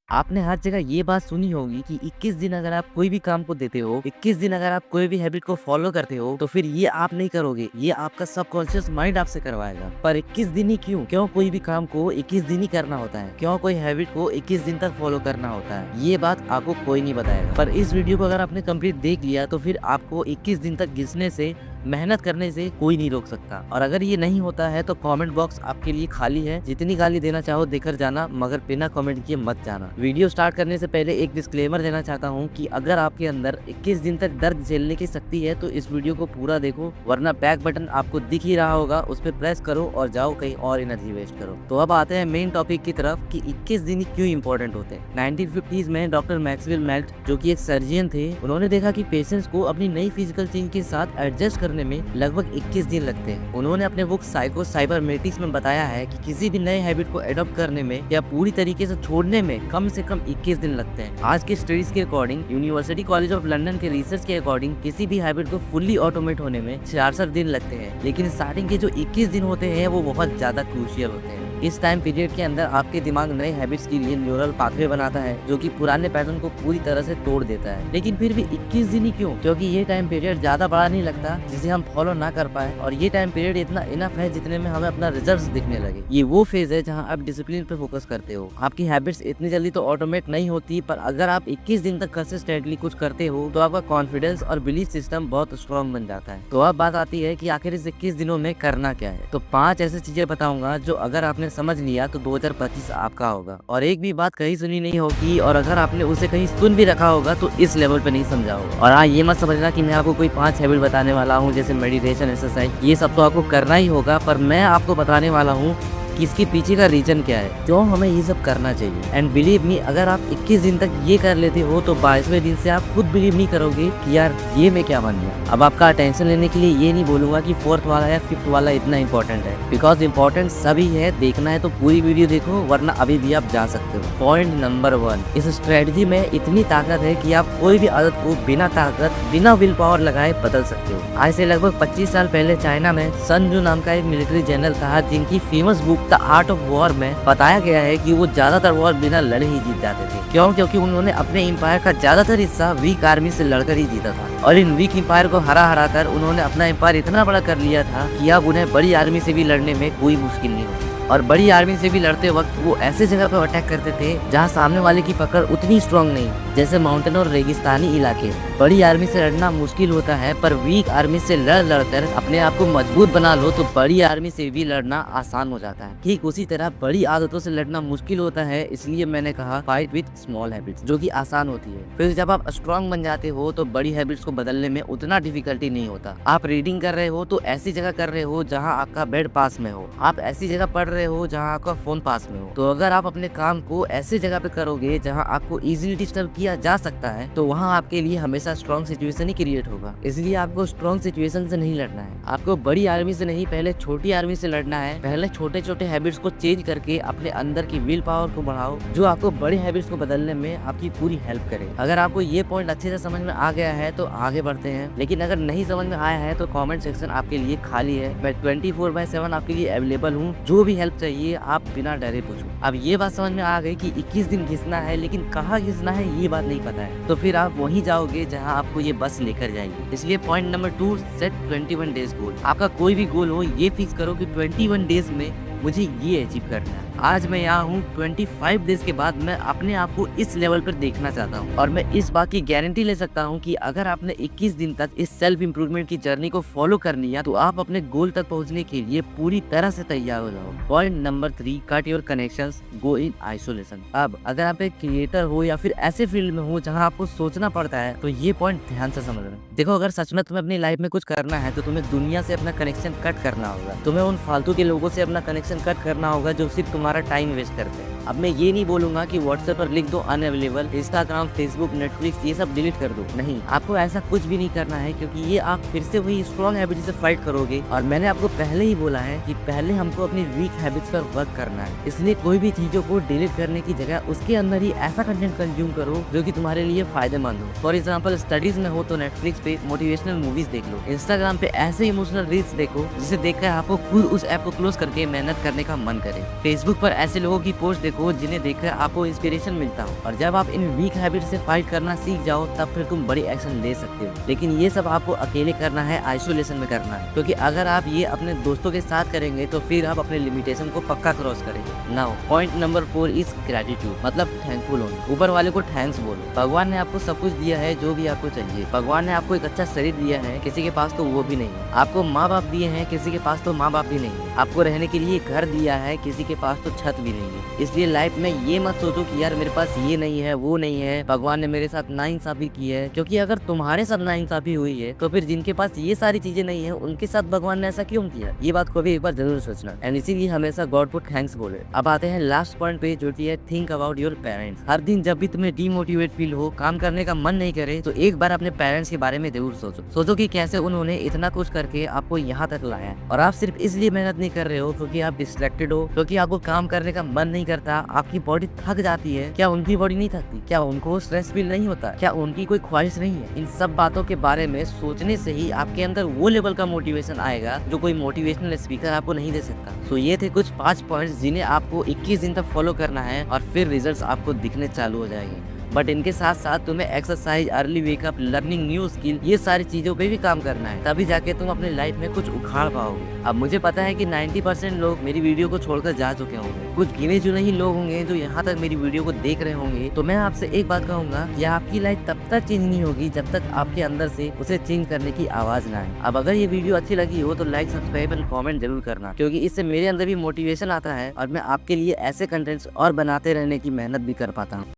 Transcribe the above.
आपने हर जगह ये बात सुनी होगी कि 21 दिन अगर आप कोई भी काम को देते हो, 21 दिन अगर आप कोई भी हैबिट को फॉलो करते हो, तो फिर ये आप नहीं करोगे, ये आपका सबकॉन्शियस माइंड आपसे करवाएगा। पर 21 दिन ही क्यों? क्यों कोई भी काम को 21 दिन ही करना होता है? क्यों कोई हैबिट को 21 दिन तक फॉलो करना होता है? ये बात आपको कोई नहीं बताएगा। पर इस वीडियो को अगर आपने कंप्लीट देख लिया तो फिर आपको 21 दिन तक घिसने से, मेहनत करने से कोई नहीं रोक सकता। और अगर ये नहीं होता है तो कमेंट बॉक्स आपके लिए खाली है, जितनी गाली देना चाहो देकर जाना, मगर बिना कमेंट किए मत जाना। वीडियो स्टार्ट करने से पहले एक डिस्क्लेमर देना चाहता हूँ कि अगर आपके अंदर 21 दिन तक दर्द झेलने की शक्ति है तो इस वीडियो को पूरा देखो, वरना बैक बटन आपको दिख ही रहा होगा, उस पर प्रेस करो और जाओ कहीं और एनर्जी वेस्ट करो। तो अब आते हैं मेन टॉपिक की तरफ कि 21 दिन क्यों इंपॉर्टेंट होते हैं। 1950s में डॉक्टर मैक्सवेल मेल्ट, जो कि एक सर्जन थे, उन्होंने देखा कि पेशेंट्स को अपनी नई फिजिकल चेंज के साथ एडजस्ट करने में लगभग 21 दिन लगते हैं। उन्होंने अपने बुक साइको साइबरनेटिक्स में बताया है कि किसी भी नए हैबिट को एडॉप्ट करने में या पूरी तरीके से छोड़ने में कम से कम 21 दिन लगते हैं। आज के स्टडीज के according, university college of London के रिसर्च के अकॉर्डिंग, किसी भी हैबिट को फुल्ली ऑटोमेट होने में 66 दिन लगते हैं। लेकिन स्टार्टिंग के जो 21 दिन होते हैं वो बहुत ज्यादा क्रूशियल होते हैं। इस टाइम पीरियड के अंदर आपके दिमाग नए हैबिट्स के लिए न्यूरल पाथवे बनाता है, जो कि पुराने पैटर्न को पूरी तरह से तोड़ देता है। लेकिन फिर भी 21 दिन ही क्यों? क्योंकि ये टाइम पीरियड ज्यादा बड़ा नहीं लगता जिसे हम फॉलो ना कर पाए, और ये टाइम पीरियड इतना इनफ है जितने में हमें अपना रिजल्ट्स दिखने लगे। ये वो फेज है जहाँ आप डिसिप्लिन पे फोकस करते हो। आपकी हैबिट्स इतनी जल्दी तो ऑटोमेट नहीं होती, पर अगर आप 21 दिन तक कंसिस्टेंटली कुछ करते हो तो आपका कॉन्फिडेंस और बिलीफ सिस्टम बहुत स्ट्रॉन्ग बन जाता है। तो अब बात आती है कि आखिर इस 21 दिनों में करना क्या है। तो 5 ऐसी चीजें बताऊंगा जो अगर आपने समझ लिया तो 2025 आपका होगा। और एक भी बात कहीं सुनी नहीं होगी, और अगर आपने उसे कहीं सुन भी रखा होगा तो इस लेवल पे नहीं समझा होगा। और हाँ, ये मत समझना कि मैं आपको कोई 5 हैबिट बताने वाला हूँ जैसे मेडिटेशन, एक्सरसाइज, ये सब तो आपको करना ही होगा, पर मैं आपको बताने वाला हूँ कि इसके पीछे का रीजन क्या है, क्यों हमें ये सब करना चाहिए। एंड बिलीव मी, अगर आप 21 दिन तक ये कर लेते हो तो 22वें दिन से आप खुद बिलीव नहीं करोगे कि यार ये मैं क्या बन गया। अब आपका अटेंशन लेने के लिए ये नहीं बोलूंगा कि 4th वाला या 5th वाला इतना इंपॉर्टेंट है, बिकॉज इंपॉर्टेंट सभी है। देखना है तो पूरी वीडियो देखो, वरना अभी भी आप जा सकते हो। पॉइंट नंबर 1, इस स्ट्रेटजी में इतनी ताकत है कि आप कोई भी आदत को बिना ताकत, बिना विल पावर लगाए बदल सकते हो। आज से लगभग 25 साल पहले चाइना में सन जू नाम का एक मिलिट्री जनरल था, जिनकी famous book the art of war में बताया गया है कि वो ज्यादातर वॉर बिना लड़े ही जीत जाते थे। क्यों? क्योंकि उन्होंने अपने एम्पायर का ज्यादातर हिस्सा वीक आर्मी से लड़कर ही जीता था, और इन वीक एम्पायर को हरा कर उन्होंने अपना एम्पायर इतना बड़ा कर लिया था कि अब उन्हें बड़ी आर्मी से भी लड़ने में कोई मुश्किल नहीं होती। और बड़ी आर्मी से भी लड़ते वक्त वो ऐसे जगह पर अटैक करते थे जहाँ सामने वाले की पकड़ उतनी स्ट्रांग नहीं, जैसे माउंटेन और रेगिस्तानी इलाके। बड़ी आर्मी से लड़ना मुश्किल होता है, पर वीक आर्मी से लड़कर अपने आप को मजबूत बना लो तो बड़ी आर्मी से भी लड़ना आसान हो जाता है। ठीक उसी तरह बड़ी आदतों से लड़ना मुश्किल होता है, इसलिए मैंने कहा फाइट विद स्मॉल हैबिट्स, जो कि आसान होती है। फिर जब आप स्ट्रांग बन जाते हो तो बड़ी हैबिट्स को बदलने में उतना डिफिकल्टी नहीं होता। आप रीडिंग कर रहे हो तो ऐसी जगह कर रहे हो जहाँ आपका बेड पास में हो, आप ऐसी जगह पढ़ रहे हो जहाँ आपका फोन पास में हो। तो अगर आप अपने काम को ऐसी जगह पे करोगे जहाँ आपको इजीली डिस्टर्ब किया जा सकता है, तो वहाँ आपके लिए हमेशा स्ट्रॉन्ग सिचुएशन ही क्रिएट होगा। इसलिए आपको स्ट्रॉन्ग सिचुएशन से नहीं लड़ना है, आपको बड़ी आर्मी से नहीं, पहले छोटी आर्मी से लड़ना है। पहले छोटे छोटे हैबिट्स को चेंज करके अपने अंदर की विल पावर को बढ़ाओ, जो आपको बड़ी हैबिट्स को बदलने में आपकी पूरी हेल्प करे। अगर आपको ये पॉइंट अच्छे से समझ में आ गया है तो आगे बढ़ते हैं, लेकिन अगर नहीं समझ में आया है तो कमेंट सेक्शन आपके लिए खाली है। मैं 24/7 आपके लिए अवेलेबल हूँ, जो भी हेल्प चाहिए आप बिना डरे पूछो। अब ये बात समझ में आ गई कि 21 दिन घिसना है, लेकिन कहाँ घिसना है ये बात नहीं पता है, तो फिर आप वहीं जाओगे जहाँ आपको ये बस लेकर जाएगी। इसलिए पॉइंट नंबर 2, सेट 21 डेज गोल। आपका कोई भी गोल हो, ये फिक्स करो कि 21 डेज में मुझे ये अचीव करना है। आज मैं यहाँ हूँ, 25 डेज के बाद मैं अपने आप को इस लेवल पर देखना चाहता हूँ, और मैं इस बात की गारंटी ले सकता हूँ कि अगर आपने 21 दिन तक इस सेल्फ इम्प्रूवमेंट की जर्नी को फॉलो कर लिया तो आप अपने गोल तक पहुँचने के लिए पूरी तरह से तैयार हो जाओ। Point number 3, cut your connections, go in isolation. अब अगर आप एक क्रिएटर हो या फिर ऐसे फील्ड में हो जहाँ आपको सोचना पड़ता है, तो ये पॉइंट ध्यान से समझना। देखो, अगर सच में तुम्हें अपनी लाइफ में कुछ करना है तो तुम्हें दुनिया से अपना कनेक्शन कट करना होगा। तुम्हें उन फालतू के लोगों से अपना कनेक्शन कट करना होगा जो सिर्फ तुम्हारा टाइम वेस्ट करते हैं। अब मैं ये नहीं बोलूंगा कि व्हाट्सएप पर लिख दो अनअवेलेबल, इंस्टाग्राम, फेसबुक, नेटफ्लिक्स ये सब डिलीट कर दो। नहीं, आपको ऐसा कुछ भी नहीं करना है, क्योंकि ये आप फिर से वही स्ट्रॉन्ग हैबिट से फाइट करोगे। और मैंने आपको पहले ही बोला है कि पहले हमको अपनी वीक हैबिट्स पर वर्क करना है। इसलिए कोई भी चीजों को डिलीट करने की जगह उसके अंदर ही ऐसा कंटेंट कंज्यूम करो जो कि तुम्हारे लिए फायदेमंद हो। फॉर एग्जाम्पल, स्टडीज में हो तो नेटफ्लिक्स पे मोटिवेशनल मूवीज देख लो, इंस्टाग्राम पे ऐसे इमोशनल रील्स देखो जिसे देखकर आपको खुद उस ऐप को क्लोज करके मेहनत करने का मन करे। फेसबुक पर ऐसे लोगों की पोस्ट देखो हो जिन्हें देखकर आपको इंस्पिरेशन मिलता हो। और जब आप इन वीक हैबिट से फाइट करना सीख जाओ तब फिर तुम बड़ी एक्शन ले सकते हो। लेकिन ये सब आपको अकेले करना है, आइसोलेशन में करना है, क्योंकि अगर आप ये अपने दोस्तों के साथ करेंगे तो फिर आप अपने लिमिटेशन को पक्का क्रॉस करेंगे। Now point number 4 is gratitude, मतलब थैंकफुल होना। ऊपर वाले को थैंक्स बोलो। भगवान ने आपको सब कुछ दिया है जो भी आपको चाहिए। भगवान ने आपको एक अच्छा शरीर दिया है, किसी के पास तो वो भी नहीं है। आपको माँ बाप दिए हैं, किसी के पास तो माँ बाप भी नहीं है। आपको रहने के लिए घर दिया है, किसी के पास तो छत भी नहीं है। इसलिए लाइफ में ये मत सोचो कि यार मेरे पास ये नहीं है, वो नहीं है, भगवान ने मेरे साथ नाइंसाफी की है। क्योंकि अगर तुम्हारे साथ नाइंसाफी हुई है तो फिर जिनके पास ये सारी चीजें नहीं है उनके साथ भगवान ने ऐसा क्यों किया? ये बात को भी एक बार जरूर सोचना। एंड इसीलिए हमेशा गॉड को थैंक्स बोले। अब आते हैं लास्ट पॉइंट पे, जो कि है थिंक अबाउट योर पेरेंट्स। हर दिन जब भी तुम्हें डीमोटिवेट फील हो, काम करने का मन नहीं करे, तो एक बार अपने पेरेंट्स के बारे में जरूर सोचो कि कैसे उन्होंने इतना कुछ करके आपको यहाँ तक लाया है। और आप सिर्फ इसलिए मेहनत नहीं कर रहे हो क्योंकि आप डिस्ट्रैक्टेड हो, क्योंकि आपको काम करने का मन नहीं करता, आपकी बॉडी थक जाती है। क्या उनकी बॉडी नहीं थकती? क्या उनको स्ट्रेस फील नहीं होता? क्या उनकी कोई ख्वाहिश नहीं है? इन सब बातों के बारे में सोचने से ही आपके अंदर वो लेवल का मोटिवेशन आएगा जो कोई मोटिवेशनल स्पीकर आपको नहीं दे सकता। तो ये थे कुछ 5 पॉइंट्स जिन्हें आपको 21 दिन तक फॉलो करना है और फिर रिजल्ट्स आपको दिखने चालू हो जाएंगे। बट इनके साथ साथ तुम्हें exercise, early wake up, learning new skill, ये सारी चीजों पे भी काम करना है, तभी जाके तुम अपने लाइफ में कुछ उखाड़ पाओगे। अब मुझे पता है कि 90% लोग मेरी वीडियो को छोड़कर जा चुके होंगे, कुछ गिने चुने ही लोग होंगे जो यहाँ तक मेरी वीडियो को देख रहे होंगे। तो मैं आपसे एक बात कहूंगा कि आपकी लाइफ तब तक चेंज नहीं होगी जब तक आपके अंदर से उसे चेंज करने की आवाज ना आए। अब अगर ये वीडियो अच्छी लगी हो तो लाइक, सब्सक्राइब एंड कॉमेंट जरूर करना, क्योंकि इससे मेरे अंदर भी मोटिवेशन आता है और मैं आपके लिए ऐसे कंटेंट्स और बनाते रहने की मेहनत भी कर पाता हूँ।